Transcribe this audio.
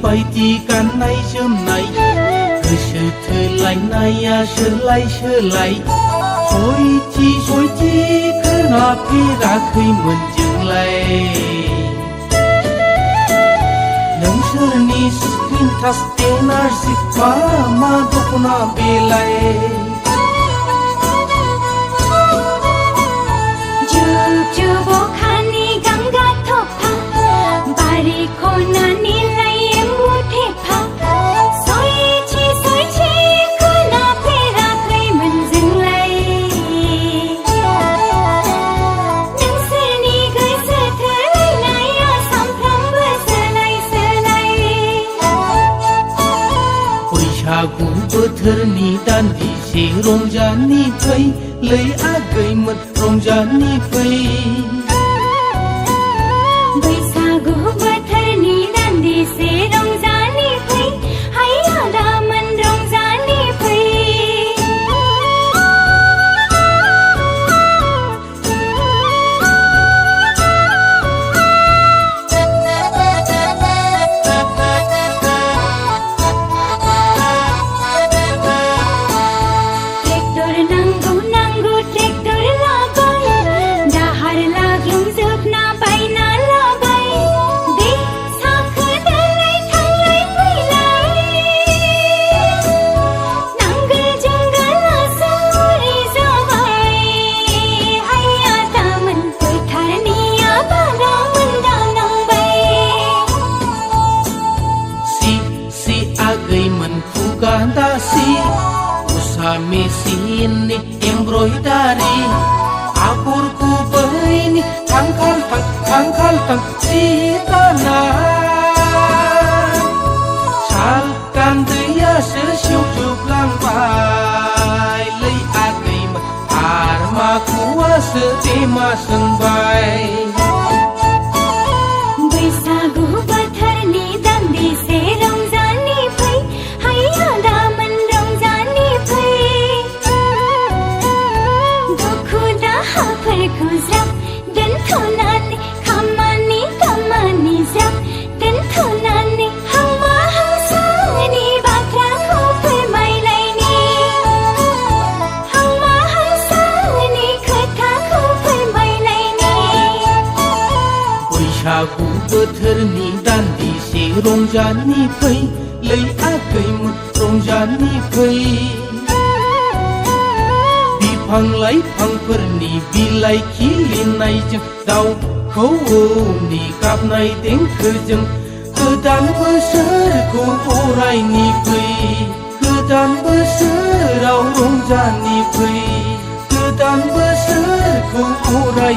बायदि गाननाय जोमनाय गोसो थोलायनाया सोलाय सोलाय सयथि सयथि खोनाफेराखैमोन जोंलाय नोंसोरनि स्क्रिन टाच एनार्जि मा दख'ना बेलाय जुब अखानि गांगा थफा बारि खनानि लाइए मुथेफा सयथि सयथि खोनाफेराखैमोन जोंलाय नोंसोरनि गोसो थोलायनाया सानफ्रामबो सोलाय सोलाय बैसागु बोथोरनि दान्दिसे रंजानि फै लै आगैमोन रंजानि फै बैसागु बोथोरनि दान्दिसे रंजानि फै हाय आदामोन रंजानि फै ट्रेक्टर नांगौ ट्रेक्टर लाबाय दाहार लाग्लुंजोबना बायना लाबाय दे साखो दोलाय थांलाय फैलाय नांगोल जुंगाला सौरि जाबाय हाय आदामोन फोथारनि आबादा मोनदांनांबाय si आगैमोन खुगा दासि उषा मेसिननि एमब्रयदारि आगर गुबैनि थांखाल थां जि दानाय साल गान्दैयासो सेवजोबलांबाय लै आगैमोन आर माखुवासो बेमा सोंबाय बैसागु बोथोरनि दान्दिसे रंजानि फै हाय आदामोन रंजानि फै दुखु दाहाफोरखौ ज्राब दोनथ'नानै खामानि ज्राब दोनथ'नानै हांमा हांसानि बाथ्राखौ फोरमायलायनि हांमा हांसानि खोथाखौ फोरमायलायनि बैसागु बोथोरनि दान्दिसे रंजानि फै लै आगैमोन रंजानि फै बिफां लाइफांफोरनि बिलाइ खिलिनायजों दाउ खौवौनि गाबनाय देंखोजों गोदान बोसोरखौ बरायनि फै गोदान बोसोराव रंजानि फै गोदान बोसोरखौ बराय